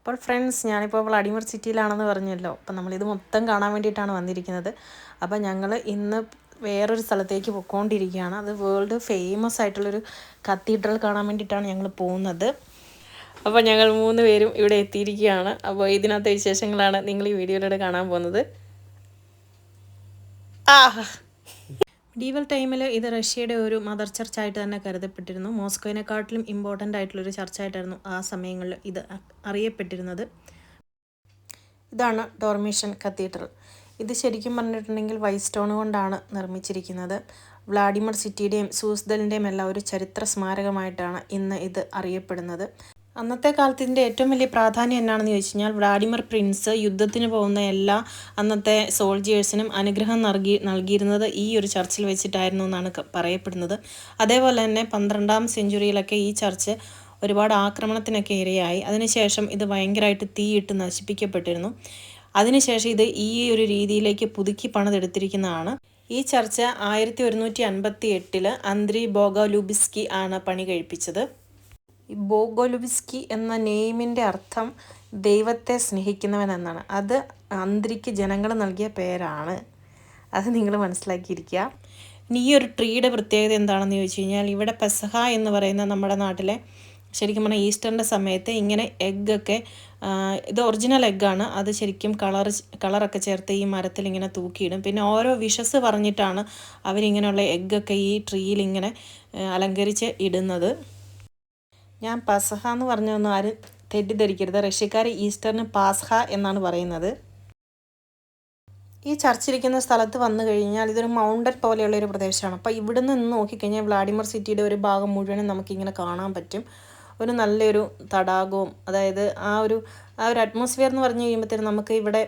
അപ്പോൾ ഫ്രണ്ട്സ്, ഞാനിപ്പോൾ വ്ളാഡിമിർ സിറ്റിയിലാണെന്ന് പറഞ്ഞല്ലോ. അപ്പം നമ്മളിത് മൊത്തം കാണാൻ വേണ്ടിയിട്ടാണ് വന്നിരിക്കുന്നത്. അപ്പോൾ ഞങ്ങൾ ഇന്ന് വേറൊരു സ്ഥലത്തേക്ക് പോയിക്കൊണ്ടിരിക്കുകയാണ്. അത് വേൾഡ് ഫേമസ് ആയിട്ടുള്ളൊരു കത്തീഡ്രൽ കാണാൻ വേണ്ടിയിട്ടാണ് ഞങ്ങൾ പോകുന്നത്. അപ്പോൾ ഞങ്ങൾ 3 പേരും ഇവിടെ എത്തിയിരിക്കുകയാണ്. അപ്പോൾ ഇതിനകത്തെ വിശേഷങ്ങളാണ് നിങ്ങൾ ഈ വീഡിയോയിലൂടെ കാണാൻ പോകുന്നത്. മീഡിയവൽ ടൈമിൽ ഇത് റഷ്യയുടെ ഒരു മദർ ചർച്ചായിട്ട് തന്നെ കരുതപ്പെട്ടിരുന്നു. മോസ്കോയിനെക്കാട്ടിലും ഇമ്പോർട്ടൻ്റ് ആയിട്ടുള്ളൊരു ചർച്ചായിട്ടായിരുന്നു ആ സമയങ്ങളിൽ ഇത് അറിയപ്പെട്ടിരുന്നത്. ഇതാണ് ഡോർമീഷ്യൻ കത്തീഡ്രൽ. ഇത് ശരിക്കും പറഞ്ഞിട്ടുണ്ടെങ്കിൽ വൈറ്റ് സ്റ്റോൺ കൊണ്ടാണ് നിർമ്മിച്ചിരിക്കുന്നത്. വ്ളാഡിമിർ സിറ്റിയുടെയും സൂസ്ദലിൻ്റെയും എല്ലാം ഒരു ചരിത്ര സ്മാരകമായിട്ടാണ് ഇന്ന് ഇത് അറിയപ്പെടുന്നത്. അന്നത്തെ കാലത്ത് ഇതിൻ്റെ ഏറ്റവും വലിയ പ്രാധാന്യം എന്നാണെന്ന് ചോദിച്ചു കഴിഞ്ഞാൽ, വ്ളാഡിമിർ പ്രിൻസ് യുദ്ധത്തിന് പോകുന്ന എല്ലാ അന്നത്തെ സോൾജിയേഴ്സിനും അനുഗ്രഹം നൽകിയിരുന്നത് ഈ ഒരു ചർച്ചിൽ വെച്ചിട്ടായിരുന്നു എന്നാണ് പറയപ്പെടുന്നത്. അതേപോലെ തന്നെ 12ാം സെഞ്ച്വറിയിലൊക്കെ ഈ ചർച്ച് ഒരുപാട് ആക്രമണത്തിനൊക്കെ ഇരയായി. അതിനുശേഷം ഇത് ഭയങ്കരമായിട്ട് തീയിട്ട് നശിപ്പിക്കപ്പെട്ടിരുന്നു. അതിനുശേഷം ഇത് ഈ ഒരു രീതിയിലേക്ക് പുതുക്കി പണിതെടുത്തിരിക്കുന്നതാണ്. ഈ ചർച്ച് 1158 അന്ത്രി ബോഗോലുബിസ്കി ആണ് പണി കഴിപ്പിച്ചത്. ഈ ബോഗോലുബിസ്കി എന്ന നെയിമിൻ്റെ അർത്ഥം ദൈവത്തെ സ്നേഹിക്കുന്നവൻ എന്നാണ്. അത് അന്ത്രിക്ക് ജനങ്ങൾ നൽകിയ പേരാണ്. അത് നിങ്ങൾ മനസ്സിലാക്കിയിരിക്കുക. ഇനി ഈ ഒരു ട്രീയുടെ പ്രത്യേകത എന്താണെന്ന് ചോദിച്ചു കഴിഞ്ഞാൽ, ഇവിടെ പെസഹ എന്ന് പറയുന്ന നമ്മുടെ നാട്ടിലെ ശരിക്കും പറഞ്ഞാൽ ഈസ്റ്ററിൻ്റെ സമയത്ത് ഇങ്ങനെ എഗ്ഗൊക്കെ, ഇത് ഒറിജിനൽ എഗ്ഗാണ്, അത് ശരിക്കും കളറൊക്കെ ചേർത്ത് ഈ മരത്തിൽ ഇങ്ങനെ തൂക്കിയിടും. പിന്നെ ഓരോ വിഷസ് പറഞ്ഞിട്ടാണ് അവരിങ്ങനെയുള്ള എഗ്ഗൊക്കെ ഈ ട്രീയിൽ ഇങ്ങനെ അലങ്കരിച്ച് ഇടുന്നത്. ഞാൻ പസഹ എന്ന് പറഞ്ഞൊന്നും ആരും തെറ്റിദ്ധരിക്കരുത്. റഷ്യക്കാർ ഈസ്റ്ററിന് പാസ്ഹ എന്നാണ് പറയുന്നത്. ഈ ചർച്ചിരിക്കുന്ന സ്ഥലത്ത് വന്നു കഴിഞ്ഞാൽ ഇതൊരു മൗണ്ടൻ പോലെയുള്ളൊരു പ്രദേശമാണ്. അപ്പോൾ ഇവിടെ നിന്ന് നോക്കിക്കഴിഞ്ഞാൽ വ്ളാഡിമിർ സിറ്റിയുടെ ഒരു ഭാഗം മുഴുവനും നമുക്കിങ്ങനെ കാണാൻ പറ്റും. ഒരു നല്ലൊരു തടാകവും, അതായത് ആ ഒരു അറ്റ്മോസ്ഫിയർ എന്ന് പറഞ്ഞു കഴിയുമ്പോഴത്തേനും നമുക്ക് ഇവിടെ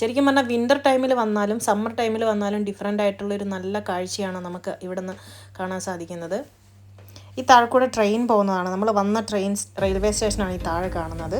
ശരിക്കും പറഞ്ഞാൽ വിൻ്റർ ടൈമിൽ വന്നാലും സമ്മർ ടൈമിൽ വന്നാലും ഡിഫറെൻ്റ് ആയിട്ടുള്ളൊരു നല്ല കാഴ്ചയാണ് നമുക്ക് ഇവിടെ നിന്ന് കാണാൻ സാധിക്കുന്നത്. ഈ താഴെ കൂടെ ട്രെയിൻ പോകുന്നതാണ്. നമ്മൾ വന്ന റെയിൽവേ സ്റ്റേഷനാണ് ഈ താഴെ കാണുന്നത്.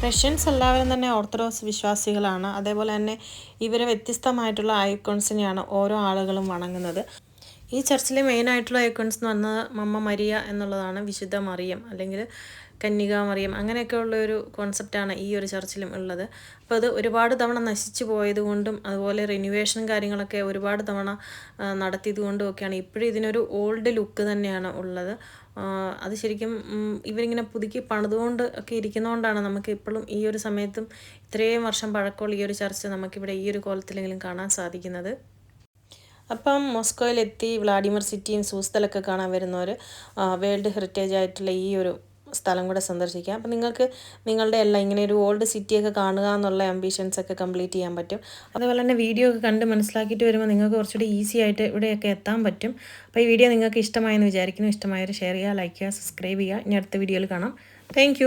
റഷ്യൻസ് എല്ലാവരും തന്നെ ഓർത്തഡോക്സ് വിശ്വാസികളാണ്. അതേപോലെ തന്നെ ഇവർ വ്യത്യസ്തമായിട്ടുള്ള ഐക്കോൺസിനെയാണ് ഓരോ ആളുകളും വണങ്ങുന്നത്. ഈ ചർച്ചിലെ മെയിനായിട്ടുള്ള ഐക്കോൺസ് എന്ന് പറഞ്ഞാൽ മമ്മ മരിയ എന്നുള്ളതാണ്. വിശുദ്ധ മറിയം അല്ലെങ്കിൽ കന്യക മറിയം, അങ്ങനെയൊക്കെ ഉള്ളൊരു കോൺസെപ്റ്റാണ് ഈ ഒരു ചർച്ചിലും ഉള്ളത്. അപ്പോൾ അത് ഒരുപാട് തവണ നശിച്ചു പോയതുകൊണ്ടും അതുപോലെ റിനുവേഷൻ കാര്യങ്ങളൊക്കെ ഒരുപാട് തവണ നടത്തിയത് കൊണ്ടും ഒക്കെയാണ് ഇപ്പോഴും ഇതിനൊരു ഓൾഡ് ലുക്ക് തന്നെയാണ് ഉള്ളത്. അത് ശരിക്കും ഇവരിങ്ങനെ പുതുക്കി പണിതുകൊണ്ട് ഒക്കെ ഇരിക്കുന്നതുകൊണ്ടാണ് നമുക്ക് ഇപ്പോഴും ഈ ഒരു സമയത്തും ഇത്രയും വർഷം പഴക്കമുള്ള ഈ ഒരു ചർച്ച് നമുക്കിവിടെ ഈ ഒരു കോലത്തിലെങ്കിലും കാണാൻ സാധിക്കുന്നത്. അപ്പം മോസ്കോയിലെത്തി വ്ളാഡിമിർ സിറ്റിയും സൂസ്ദലൊക്കെ കാണാൻ വരുന്നവർ വേൾഡ് ഹെറിറ്റേജ് ആയിട്ടുള്ള ഈ ഒരു സ്ഥലം കൂടെ സന്ദർശിക്കാം. അപ്പം നിങ്ങൾക്ക് നിങ്ങളുടെ എല്ലാം ഇങ്ങനെ ഒരു ഓൾഡ് സിറ്റിയൊക്കെ കാണുക എന്നുള്ള ആംബിഷൻസൊക്കെ കംപ്ലീറ്റ് ചെയ്യാൻ പറ്റും. അതുപോലെ തന്നെ വീഡിയോ ഒക്കെ കണ്ട് മനസ്സിലാക്കിയിട്ട് വരുമ്പോൾ നിങ്ങൾക്ക് കുറച്ചുകൂടി ഈസി ആയിട്ട് ഇവിടെയൊക്കെ എത്താൻ പറ്റും. അപ്പോൾ ഈ വീഡിയോ നിങ്ങൾക്ക് ഇഷ്ടമായെന്ന് വിചാരിക്കുന്നു. ഇഷ്ടമായവർ ഷെയർ ചെയ്യുക, ലൈക്ക് ചെയ്യുക, സബ്സ്ക്രൈബ് ചെയ്യുക. ഇനി അടുത്ത വീഡിയോയിൽ കാണാം. താങ്ക്